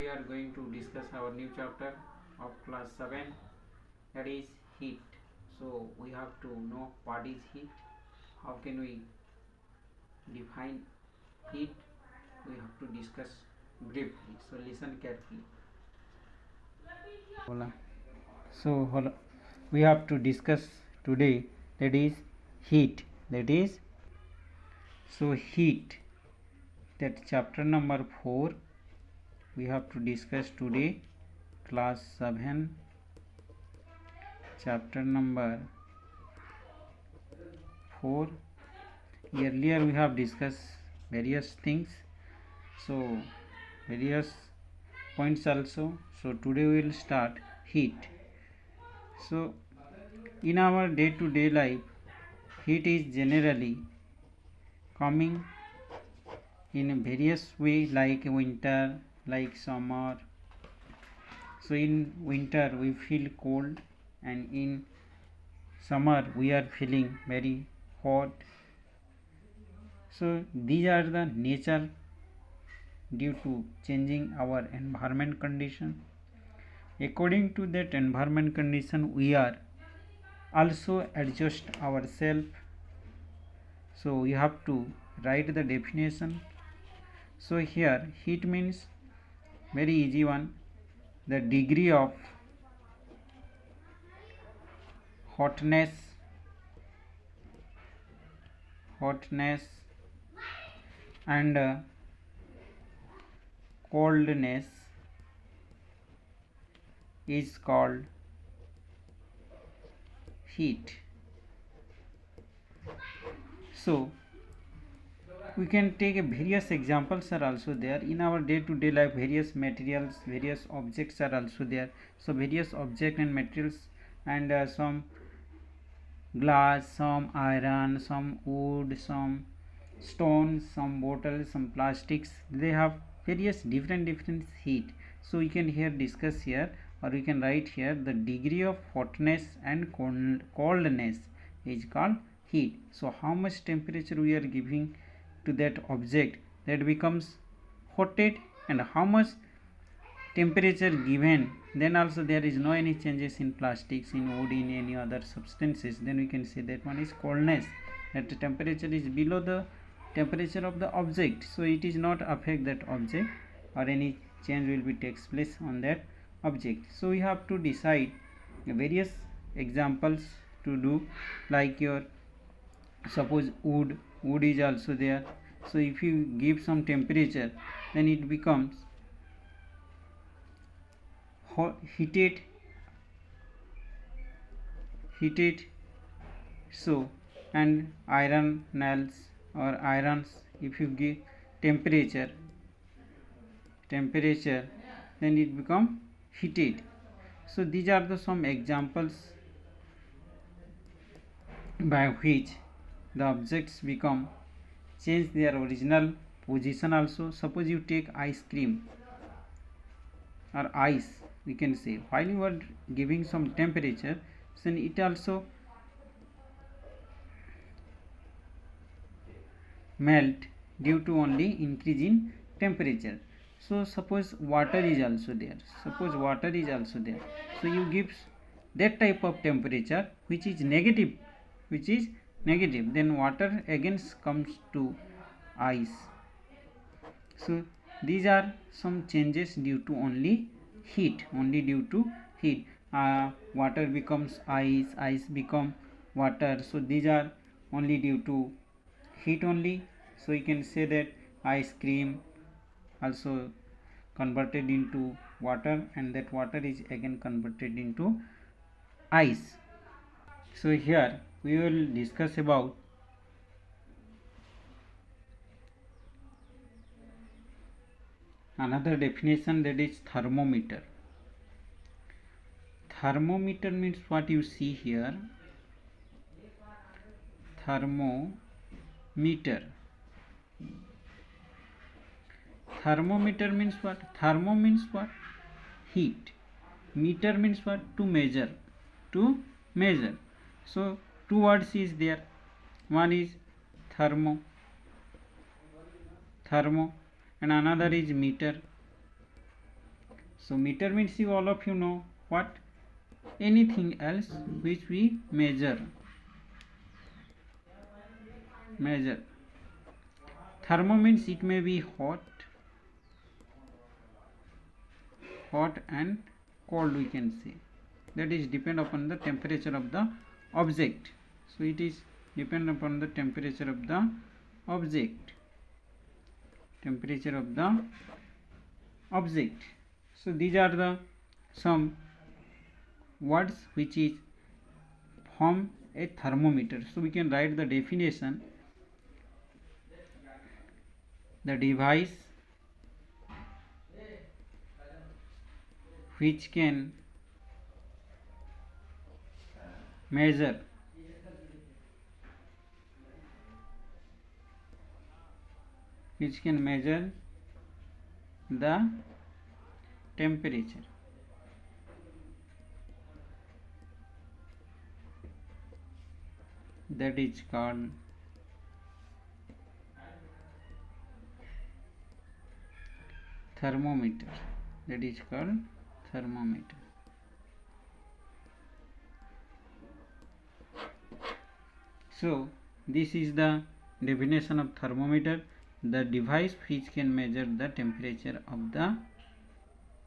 We are going to discuss our new chapter of class 7, that is heat. So we have to know what is heat, how can we define heat, we have to discuss briefly. So listen carefully. So we have to discuss today, that is heat. Heat, that chapter number 4 we have to discuss today, class 7, chapter number 4. Earlier we have discussed various things, so various points also. So today we will start heat. So in our day to day life, heat is generally coming in various way, like winter, like summer. So in winter we feel cold, and in summer we are feeling very hot. So these are the nature due to changing our environment condition. According to that environment condition, we are also adjust ourselves. So we have to write the definition. So here heat means very easy one, the degree of hotness and coldness is called heat. So we can take various examples are also there in our day to day life. Various materials, various objects are also there. So various object and materials, and some glass, some iron, some wood, some stones, some bottles, some plastics, they have various different heat. So we can here discuss here, or we can write here, the degree of hotness and coldness is called heat. So how much temperature we are giving to that object, that becomes hotted, and how much temperature given, then also there is no any changes in plastics, in wood, in any other substances, then we can say that one is coldness, that the temperature is below the temperature of the object, so it is not affect that object, or any change will be takes place on that object. So we have to decide various examples to do, like your suppose wood is also there. So if you give some temperature, then it becomes heated. So and iron nails or irons, if you give temperature, then it become heated. So these are the some examples by which the objects become change their original position also. Suppose you take ice cream or ice, we can say, while you are giving some temperature, then it also melt due to only increase in temperature. So suppose water is also there, so you give that type of temperature which is negative, then water again comes to ice. So these are some changes due to only due to heat. Water becomes ice become water, so these are only due to heat only. So you can say that ice cream also converted into water, and that water is again converted into ice. So here we will discuss about another definition, that is thermometer. Thermometer means what you see here, thermometer means what? Thermo means what? Heat. Meter means what? To measure. So two words is there, one is thermo, and another is meter. So meter means you all of you know what? Anything else which we measure. Thermo means it may be hot and cold, we can say. That is depend upon the temperature of the object. So it is depend upon the temperature of the object. So these are the some words which is form a thermometer. So we can write the definition. The device which can measure the temperature. That is called thermometer. So this is the definition of thermometer. The device which can measure the temperature of the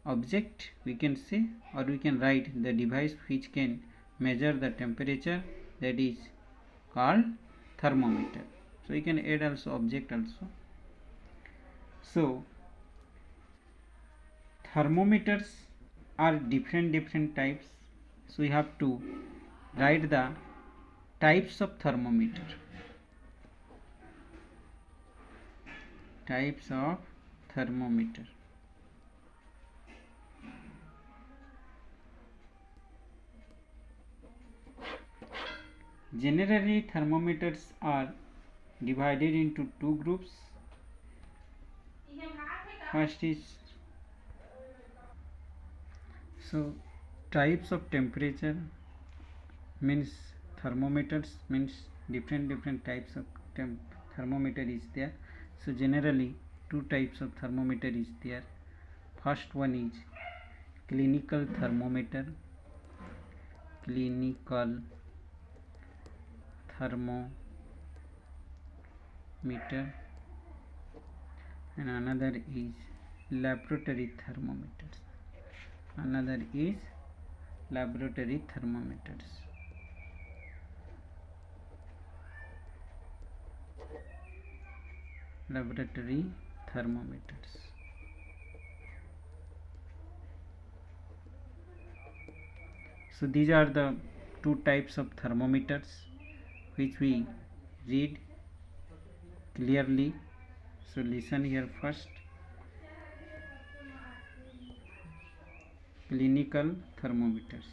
object, we can say, or we can write the device which can measure the temperature, that is called thermometer. So you can add also object also. So thermometers are different types. So we have to write the types of thermometer. Generally, thermometers are divided into two groups. First is, so types of temperature means thermometers means different types of thermometer is there. So generally two types of thermometer is there. First one is clinical thermometer, and another is laboratory thermometers. So these are the two types of thermometers which we read clearly. So listen here first. Clinical thermometers.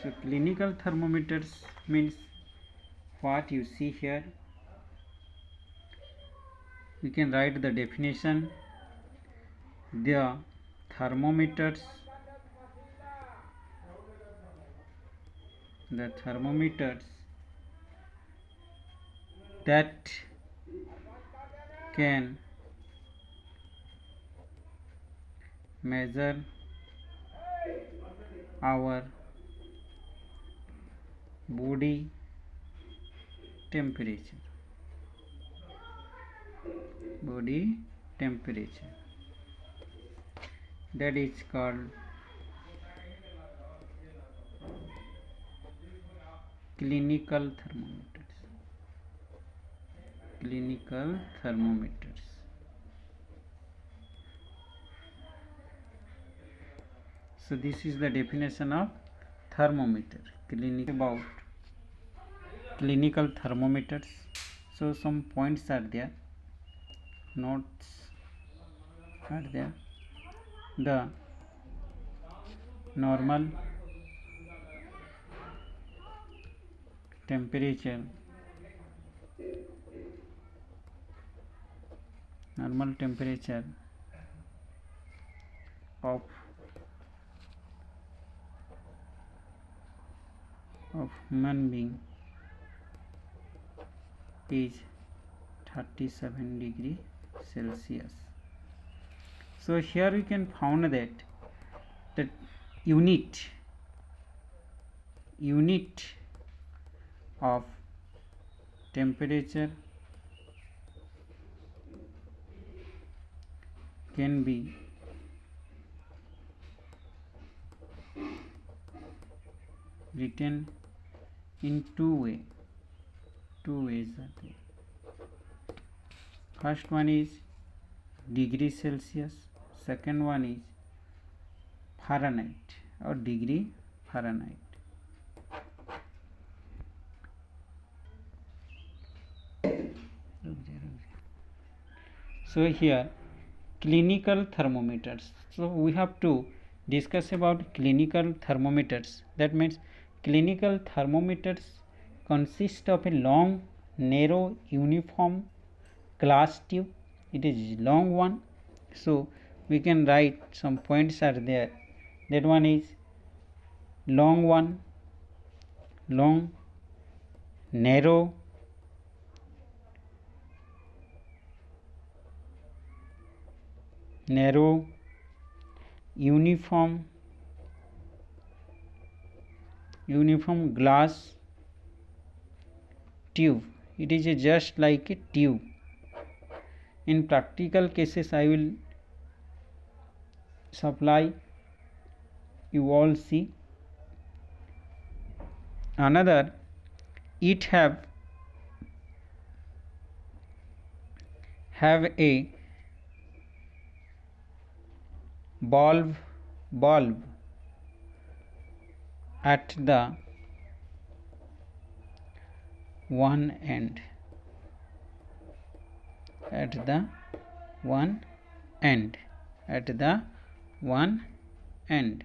So clinical thermometers means what you see here. We can write the definition. The thermometers that can measure our body temperature. That is called clinical thermometers. So this is the definition of thermometer. About clinical thermometers. So some points are there, notes are there. The normal temperature of of human being is 37 degree Celsius. So here we can found that unit of temperature can be written in two ways are there. First one is degree Celsius, second one is Fahrenheit or degree Fahrenheit. So here clinical thermometers. So we have to discuss about clinical thermometers. That means clinical thermometers consist of a long, narrow, uniform glass tube. It is long one. So we can write some points are there. That one is long one, long, narrow, uniform glass tube. It is just like a tube. In practical cases I will supply, you all see. Another, it have a bulb at the one end, at the one end.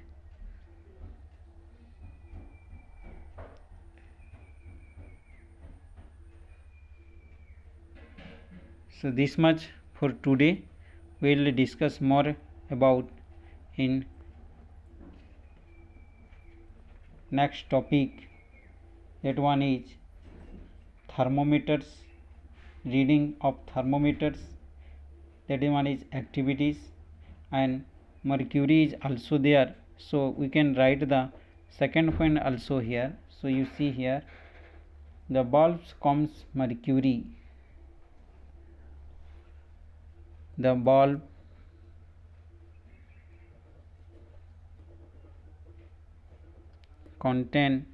So this much for today. We will discuss more about in next topic. That one is thermometers, reading of thermometers. That one is activities, and mercury is also there. So we can write the second point also here. So you see here, the bulbs comes mercury. The bulb contain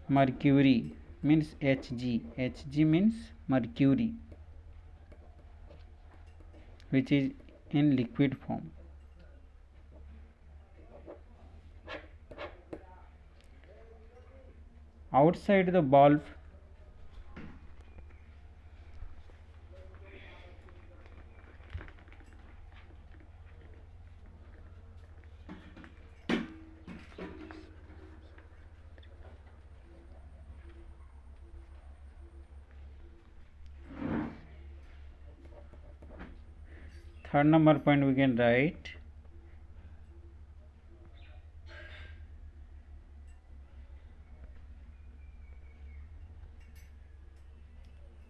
mercury, means Hg means mercury, which is in liquid form. Outside the bulb third number point we can write,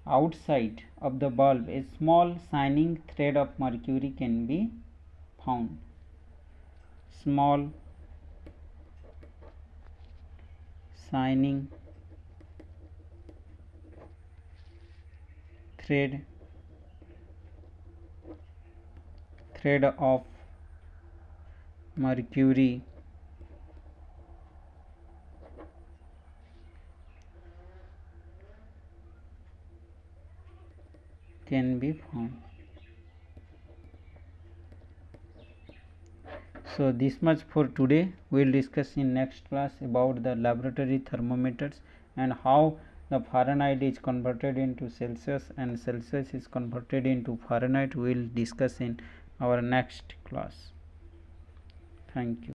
outside of the bulb a small shining thread of mercury can be found. Small shining thread of mercury can be found. So this much for today. We will discuss in next class about the laboratory thermometers and how the Fahrenheit is converted into Celsius and Celsius is converted into Fahrenheit. We will discuss in our next class. Thank you.